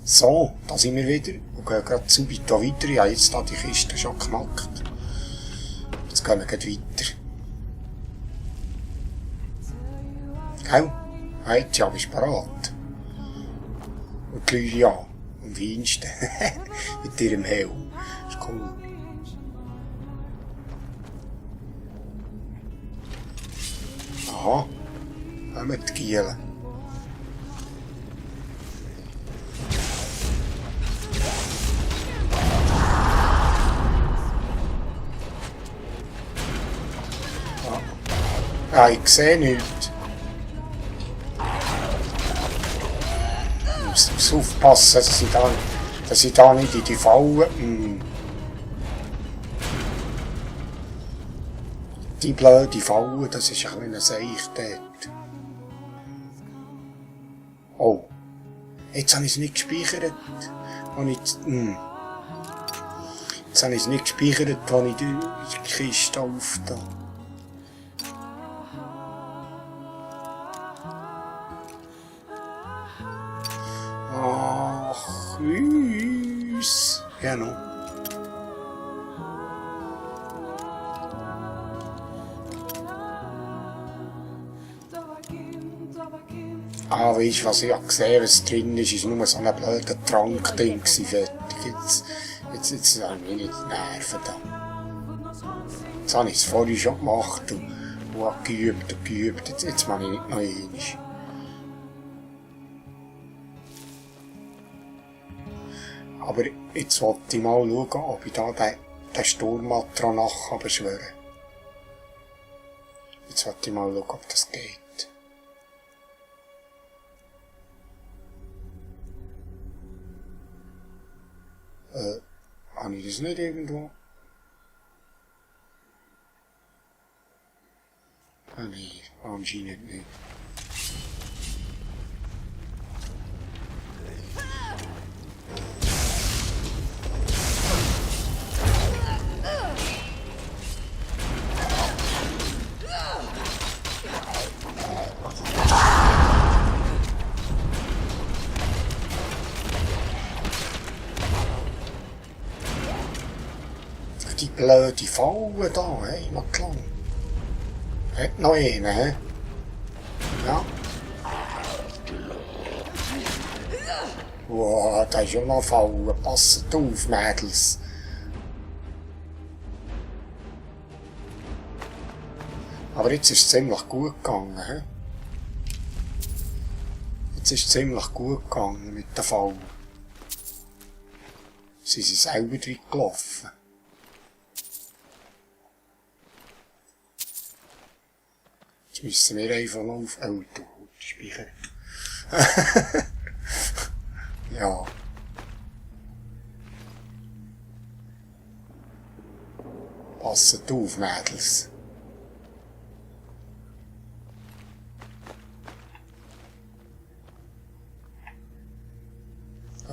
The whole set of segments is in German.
So, da sind wir wieder und gehen gerade zu weit weiter. Ja, jetzt hat die Kiste schon geknackt. Jetzt gehen wir gleich weiter. Gell? Heute ja, bist du bereit? Und die Lyria am feinsten. Mit ihrem Helm. Das ist cool. Aha. Kommen die Gielen. Ah, ich sehe nichts. Ich muss aufpassen, dass ich da nicht in die Fallen... Die blöde Falle, das ist ein kleiner Seich dort. Oh. Jetzt habe ich es nicht gespeichert. Jetzt habe ich es nicht gespeichert, als ich die Kiste aufgetan. Ach, uns. Genau. Ah, weißt du, was ich gesehen habe, was drin ist, ist nur so ein blöder Trankding fertig. Jetzt habe ich nicht die Nerven da. Jetzt habe ich es vorhin schon gemacht und habe geübt. Jetzt mache ich nicht noch einmal. Aber jetzt wollte ich mal schauen, ob ich da den Sturmatronach beschwören kann. Jetzt wollte ich mal schauen, ob das geht. Habe ich das nicht irgendwo? Ah nee, anscheinend nicht. Die blöde Falle da, hey, mal klar. Hat noch einen, hä? Ja. Wow, da ist ja noch eine Falle. Passt auf, Mädels. Aber jetzt ist es ziemlich gut gegangen, hä? Jetzt ist es ziemlich gut gegangen mit der Falle. Sie sind selber drin gelaufen. Jetzt müssen wir einfach noch auf Auto speichern. Ja. Passet auf, Mädels.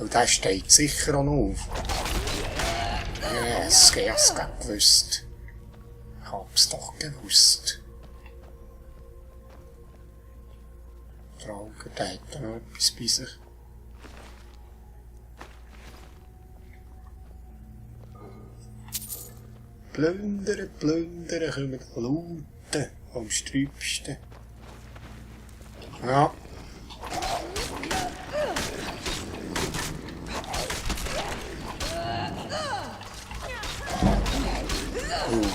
Oh, der steht sicher auch noch auf. Yes, ich hab's gewusst. Ich hab's doch gewusst. Trauger, der hat da noch etwas bei sich. Plündern, können wir looten am Sträubsten. Ja.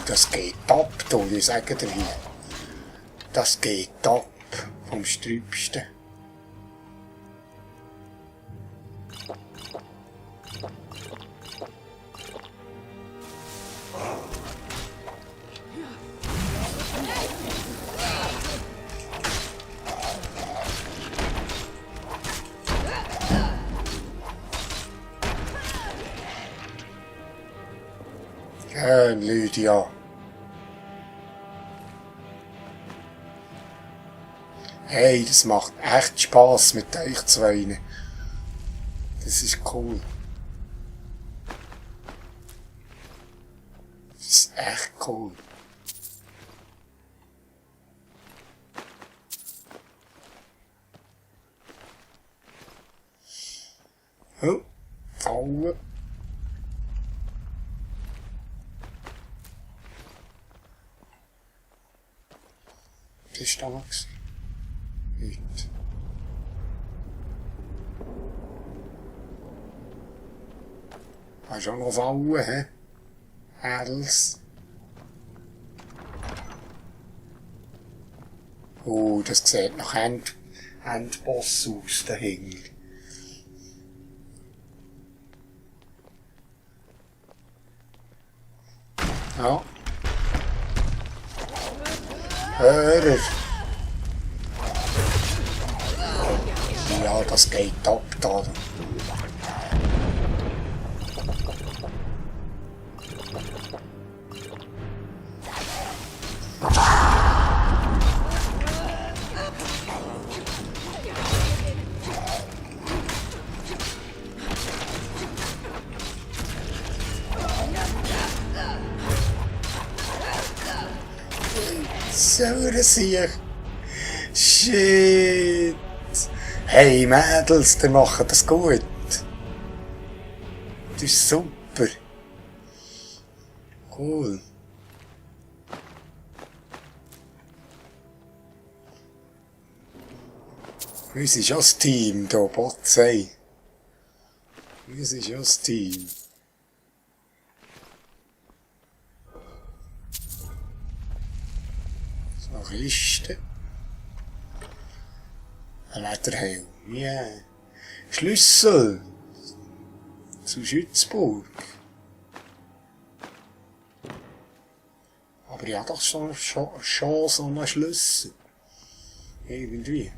Das geht ab, du, ich sage dir hier. Das geht ab vom Sträubsten. Lydia. Hey, das macht echt Spass mit euch zwei. Das ist cool. Das ist echt cool. Oh, Falle. Das war da gewesen. Nicht. Hast du auch noch Fallen, hä? Ädels. Oh, das sieht nach Endboss aus, dahinter. Ja. Hörer. Ja, das geht ab da. So, das hier. Shit. Hey Mädels, die machen das gut. Das ist super. Cool. Wir sind schon das Team hier, Botzei. Wir sind schon das Team. So, Kiste. Ein Lederhelm. Yeah. Schlüssel. Zu Schützburg. Aber ich habe doch schon so einen Schlüssel. Irgendwie.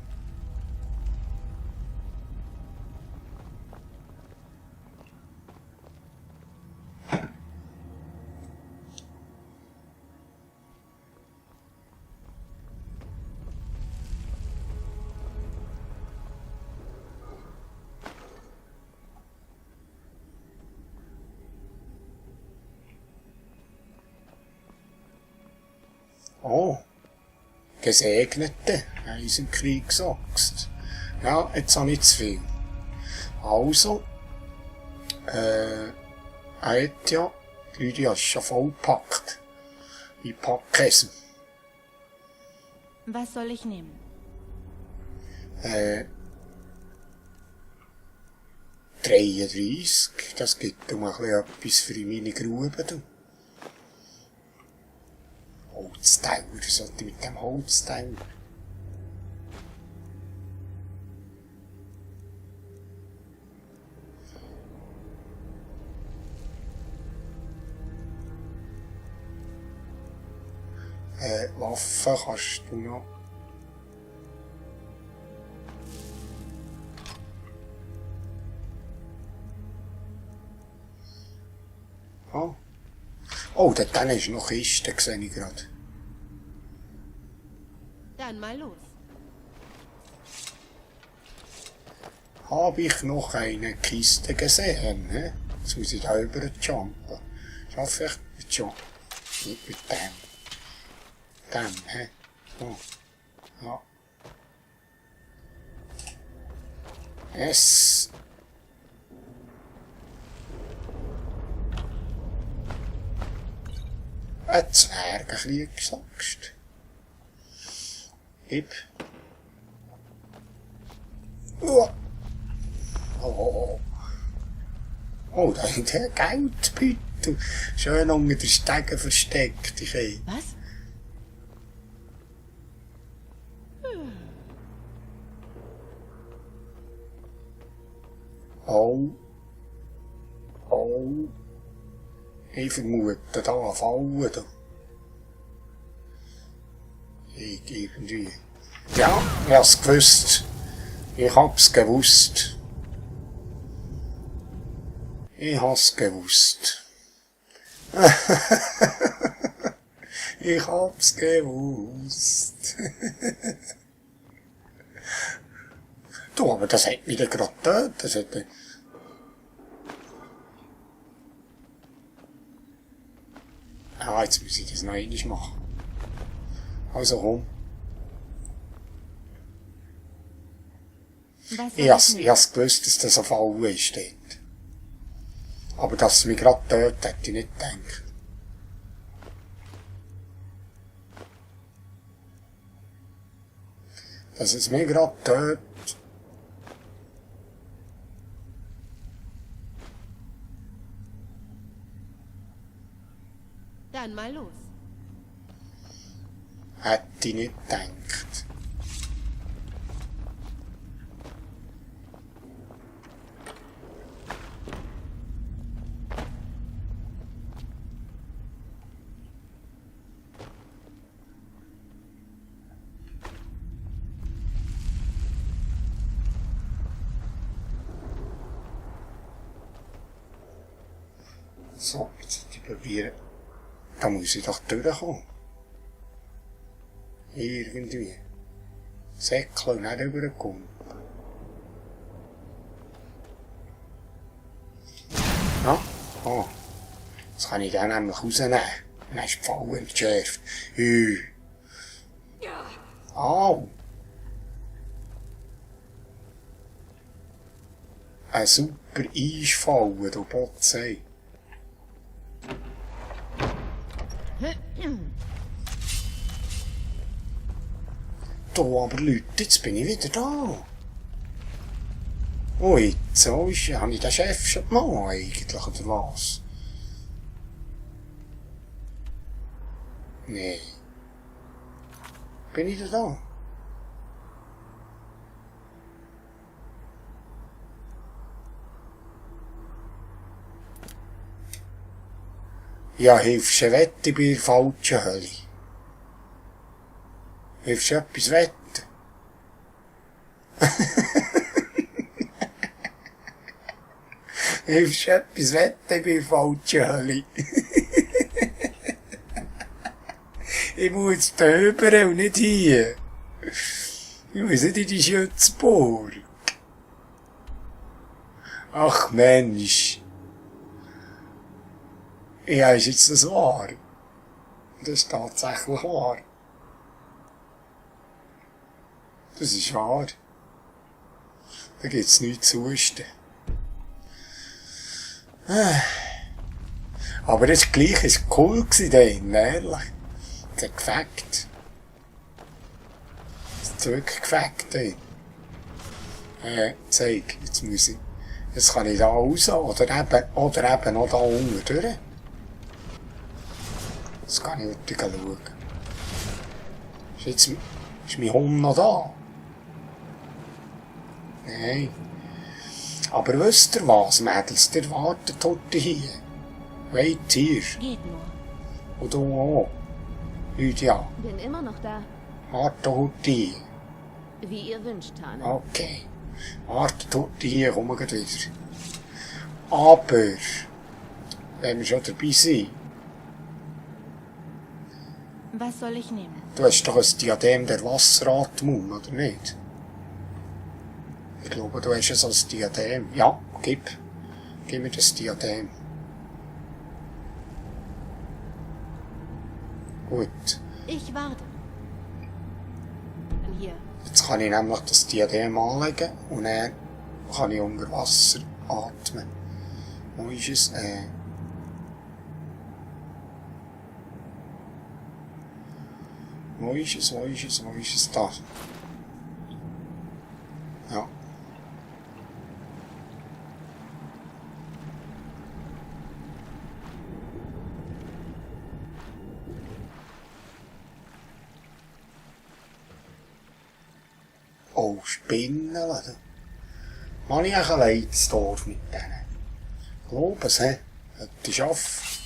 Oh, Gesegnete, Eisenkriegsachs. Ja, jetzt habe ich zu viel. Also, ja, Lydia ist schon vollgepackt. Ich packe es. Was soll ich nehmen? 33, das gibt um ein bisschen etwas für meine Gruben. Holzteil, was sollte ich mit dem Holzteil? Waffen kannst du noch. Oh. Oh, dort ist noch Kiste, sehe ich gerade. Dann mal los. Habe ich noch eine Kiste gesehen, ne? Jetzt muss ich da über jumpen. Schaffe ich mit Jump? Nicht mit dem. Dem, hä? Oh. Ja. Es. Ein Zwergenkriegsachst. Hip. Oh. Oh. Oh, da ist der Geldbeutel. Schön unter den Stegen versteckt, ich ey. Was? Oh. Oh. Ich vermute, da Fallen da. Irgendwie. Ja, ich hab's gewusst. Ich hab's gewusst. Ich hab's gewusst. Ich hab's gewusst. Du, aber das hat mich dann gerade getötet. Das hat ah, jetzt muss ich das noch einmal machen. Also komm. Was soll Ich has nehmen? gewusst, dass das auf alle ist dort. Aber dass es mich gerade tötet, hätte ich nicht gedacht. Dass es mich gerade tötet. Dann mal los. Hätte ich nicht gedacht. So, jetzt ich probieren. Da muss ich doch durchkommen. Irgendwie. Säckle und nicht rüberkommen. Ja? Oh. Jetzt kann ich den nämlich rausnehmen. Dann ist die Falle entschärft. Au! Ein super Eisfall, du Botzei. Da, aber Leute, jetzt bin ich wieder da. Oh, jetzt, so ist, habe ich den Chef schon gemacht, eigentlich, oder was? Nee. Bin ich da? Ja, hilfst du Wette bei der falschen Hölle? Hilfst du etwas wetten? Hilfst du etwas wetten bei der falschen Hölle? Ich muss döbern und nicht hier. Ich muss nicht in die Schützburg. Ach Mensch. Ja, ist jetzt das wahr? Das ist tatsächlich wahr. Das ist wahr. Da gibt's nichts zu husten. Aber das gleich ist cool gewesen, ehrlich. Es hat gefackt. Es hat wirklich gefackt, zeig, jetzt muss ich. Jetzt kann ich da raus, oder eben noch da unten durch. Jetzt kann ich wirklich schauen. Ist mein Hund noch da? Nein. Aber wisst ihr was, Mädels, der wartet heute hier. Wait hier. Geht nur. Und du auch. Lydia, Bin immer noch da. warte heute hier. Wie ihr wünscht, Tane. Okay. Warte heute hier, komm gleich wieder. Aber, wenn wir schon dabei sind, Was soll ich nehmen? du hast doch ein Diadem der Wasseratmung, oder nicht? Ich glaube, du hast es als Diadem. Ja, gib mir das Diadem. Gut, Ich warte. Dann hier. jetzt kann ich nämlich das Diadem anlegen und dann kann ich unter Wasser atmen. Wo ist es? Wo ist es? Da. Ja. Oh, Spinnen, oder? Mann, ich ein Leidsdorf mit denen. Glaub es, hä? Hätte ich auf.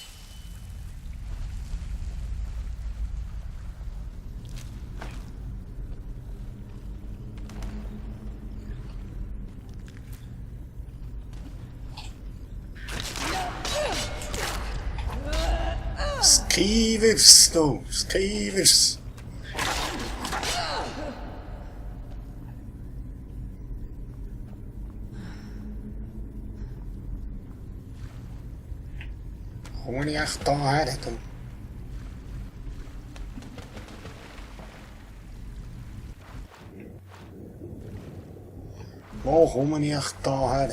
Skivers, du, Skivers. Komm ich echt da her, du? Wo komme ich da her?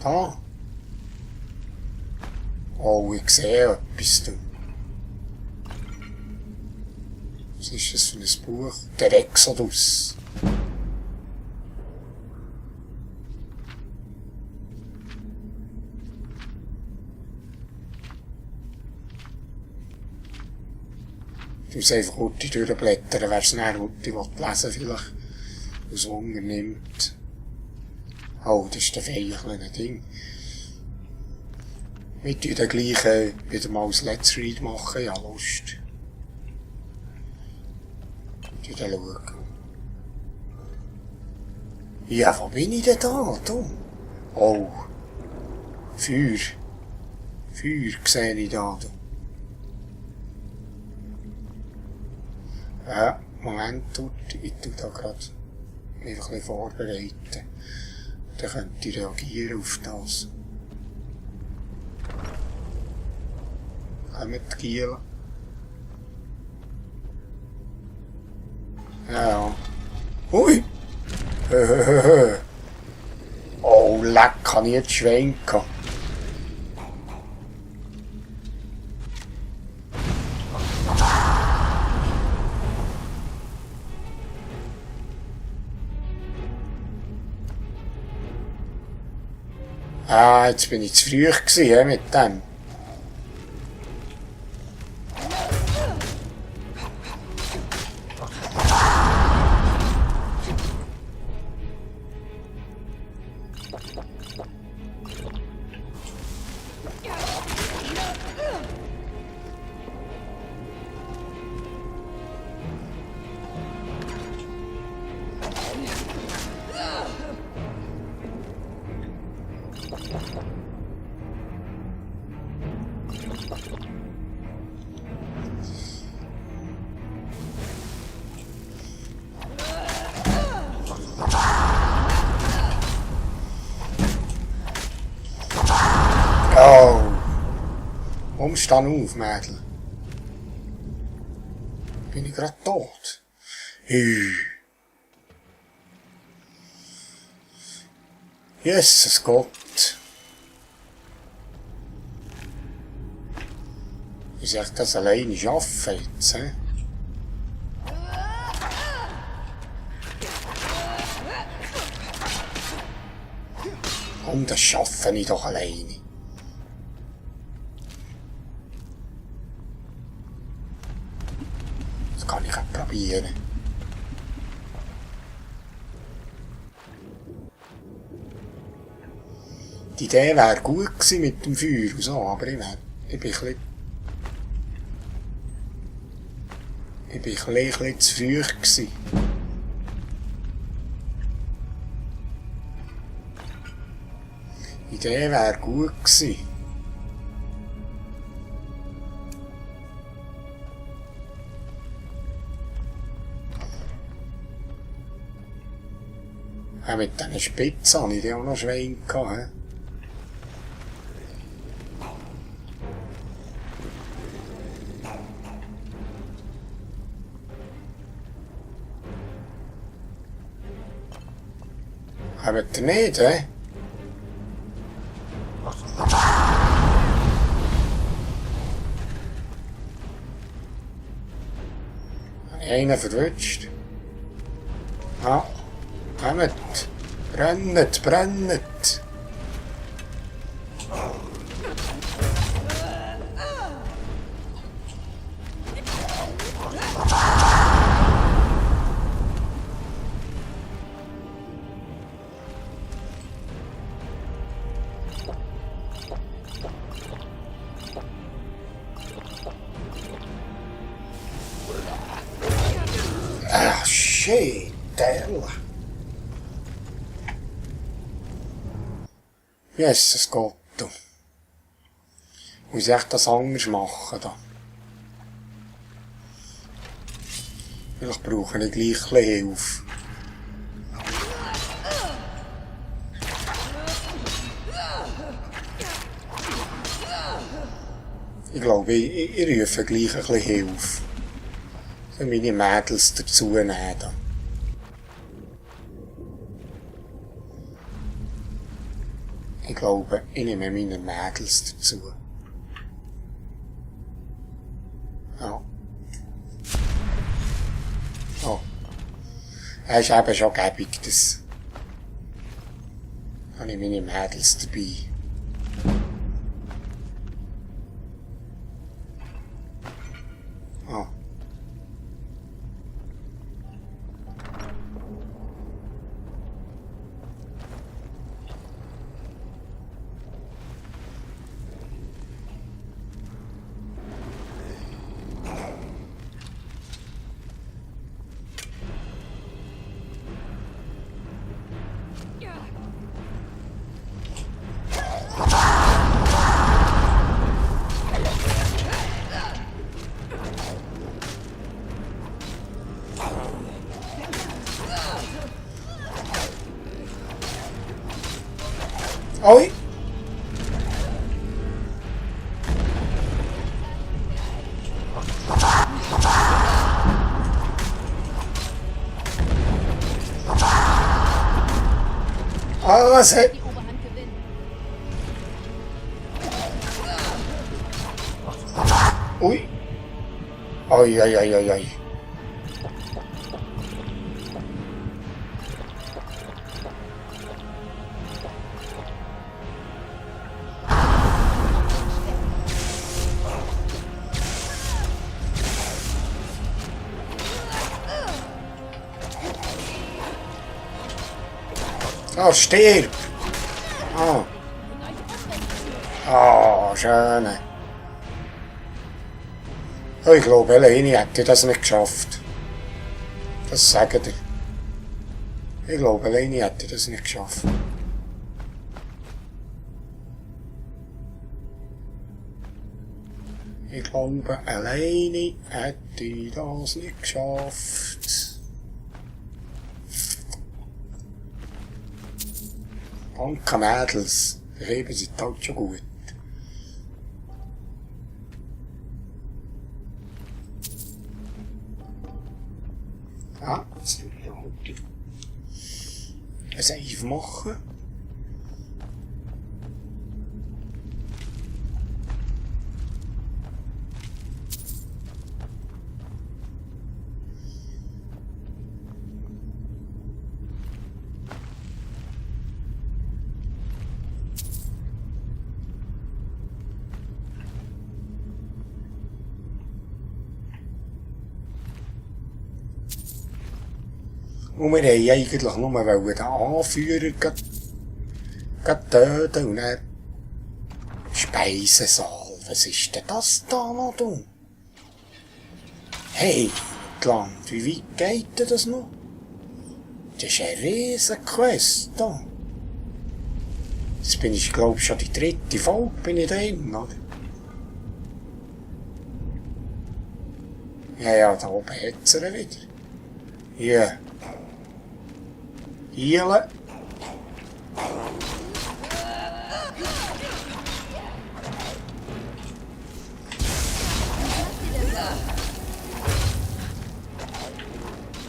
Da? Oh, ich sehe etwas. Was ist das für ein Buch? Der Exodus. Ich muss einfach gut durchblättern, wer es nachher gut lesen vielleicht aus Hunger nimmt. Oh, das ist der feine kleine Ding. Wir tun dann gleich wieder mal das Let's Read machen, ja Lust. Wir dann schauen. Ja, wo bin ich denn da? Oh. Feuer. Feuer sehe ich da. Ja, Moment, ich tue da gerade mich ein bisschen vorbereiten. Dann könnt ihr reagieren auf das. Kommt Giel. Ja. Ui! Oh, leck, kann ich jetzt schwenken. Ah, jetzt bin ich zu früh gewesen, mit dem. Oh. Steh auf, Mädel. Bin ich grad tot? Jesus Gott. Wie soll ich das alleine schaffen jetzt, hä? Komm, das schaffe ich doch alleine. Das kann ich auch probieren. Die Idee wäre gut gewesen mit dem Feuer und so, aber ich bin ein bisschen zu früh gewesen. Die Idee wäre gut gewesen. Auch mit diesen Spitzen hatte ich auch noch Schweine gehabt. Habt ihr nicht, hä? Habe ich einen verwünscht? Ja, kommt! Brennet, brennet! Ah, shit, hell. Jesus Gott, du. Muss ich echt das anders machen, da? Vielleicht brauche ich gleich ein bisschen Hilfe. Ich glaube, ich rufe gleich ein bisschen Hilfe. So meine Mädels dazu nehmen. Da. Ich glaube, ich nehme meine Mädels dazu. Ja. Oh. Er ist eben schon gäbig, das. Da habe ich meine Mädels dabei. Oh. Oi! Ah, was hat... Die Oberhand gewinnen. Ui! Oi, oi, oi, oi, oi. Oh, stirb! Oh. Oh, schön. Oh, ich glaube, alleine hätte ich das nicht geschafft. Das sagt ihr. Ich glaube, alleine hätte ich das nicht geschafft. Ich glaube, alleine hätte ich das nicht geschafft. Danke, Mädels. Die Reben sind halt schon gut. Ja, jetzt will ich halt ein Save machen. Und wir wollten eigentlich nur den Anführer töten und dann Speisesaal. Was ist denn das da noch, du? Hey, Land, wie weit geht denn das noch? Das ist eine riesen Quest da. Jetzt bin ich, glaube ich, schon die 3. Folge bin ich drin, oder? Ja, da oben hat's er wieder. Hier. Healen.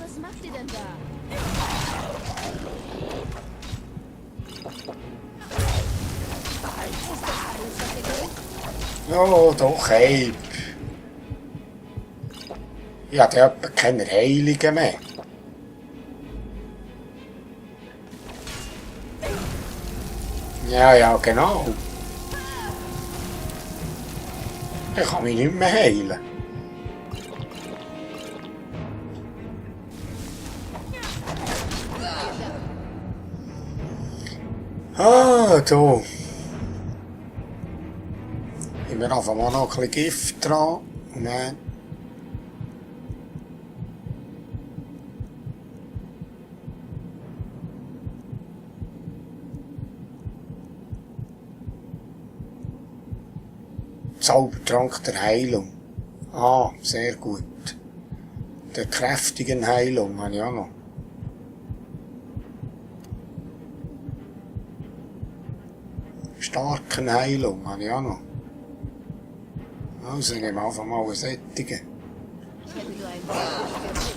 Was macht ihr denn da? Ist das alles, was ihr wollt? Ja, doch, Heib. Ich habe ja keine Heiligen mehr. Ja, ja, genau. Ich kann mich nicht mehr heilen. Ah, du. Ich bin einfach mal noch ein bisschen Gift dran. Und dann... Zaubertrank der Heilung. Ah, sehr gut. Der kräftigen Heilung habe ich auch noch. Starken Heilung habe ich auch noch. Also, nehmen wir einfach mal einen Sättigen. Ich hätte nur einen Wunsch für dich.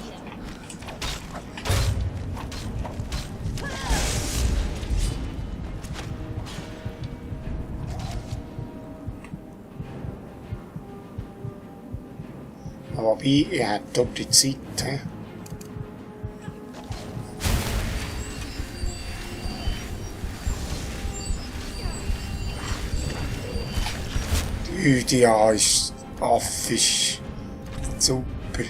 Wobei, ich habe dort die Zeit. He? Die Lydia ist affisch. Super.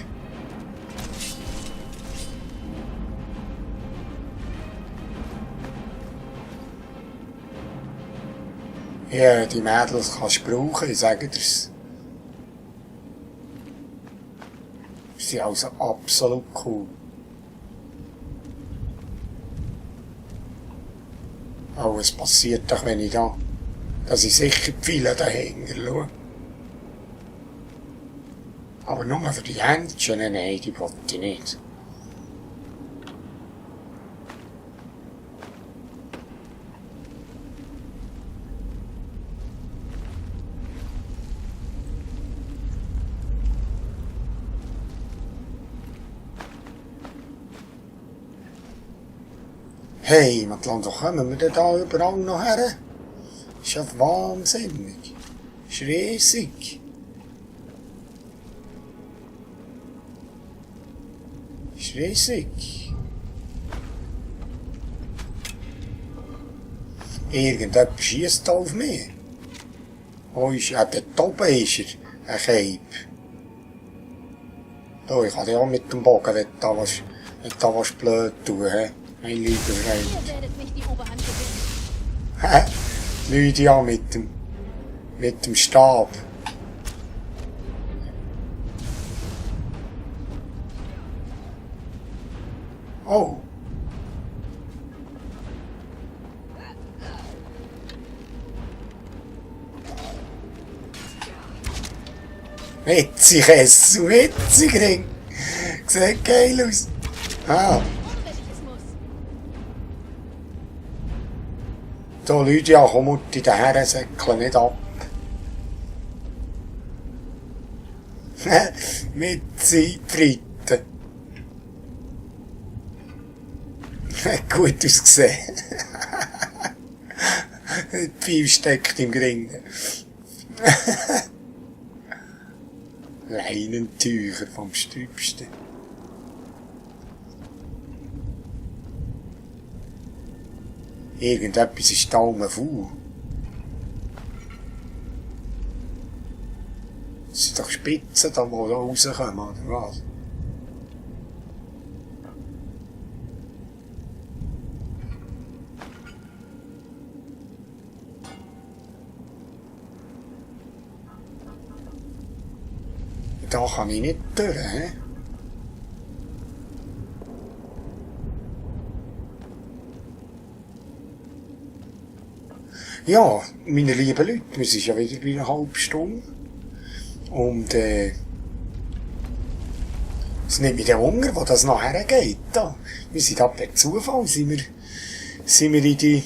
Ja, die Mädels kannst du brauchen, ich sage dir's. Sie sind also absolut cool. Aber es passiert doch, wenn ich da, dass ich sicher die Pfeile dahinter schaue. Aber nur für die Händchen, nein, die wollte ich nicht. Hey, Matland, wo kommen wir denn da überall noch her? Ist ja wahnsinnig. Ist riesig. Ist riesig. Irgendjemand schiesst da auf mich. Oh, ist ja dort oben ist er. Ein Cape. Da, ich kann ja auch mit dem Bogen, wenn da was blöd tun, he? Mein lieber Freund. Ihr werdet nicht die Oberhand gewinnen. Hä? Lydia mit dem Stab. Oh. Witzig Essen, witzig Ring. Sieht geil aus. Ah. Wenn ich es muss. So, Lydia, komm Mutti, den Herrensäckchen nicht ab. Mit Zeitfritten. Gut ausgesehen. Die Pfeil steckt im Gringen. Leinentücher vom Stübsten. Irgendetwas ist da faul. Das sind doch Spitzen da, die da rauskommen, oder was? Da kann ich nicht durch, hä? Ja, meine lieben Leute, wir sind ja wieder bei einer halben Stunde. Und, es nimmt mich der Hunger, wo das nachher geht. Da. Wir sind da per Zufall, sind wir in die,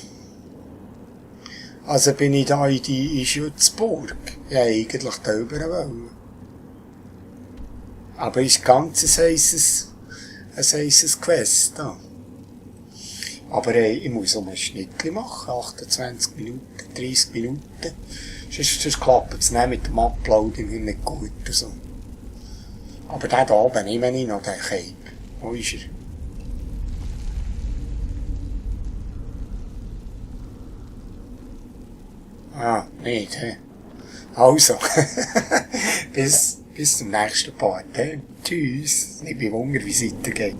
also bin ich da in Schützburg. Ja, eigentlich da rüber wollen. Aber ist ganz ein heisses Quest da. Aber ich muss um ein Schnittchen machen, 28 Minuten, 30 Minuten. Sonst klappt es nicht mit dem Uploading nicht gut und so. Aber den da oben nehme ich noch, den Cape. Wo ist er? Ah, nicht, hä? Also, bis zum nächsten Part, hä? Tschüss. Ich bin Hunger, wie es weitergeht.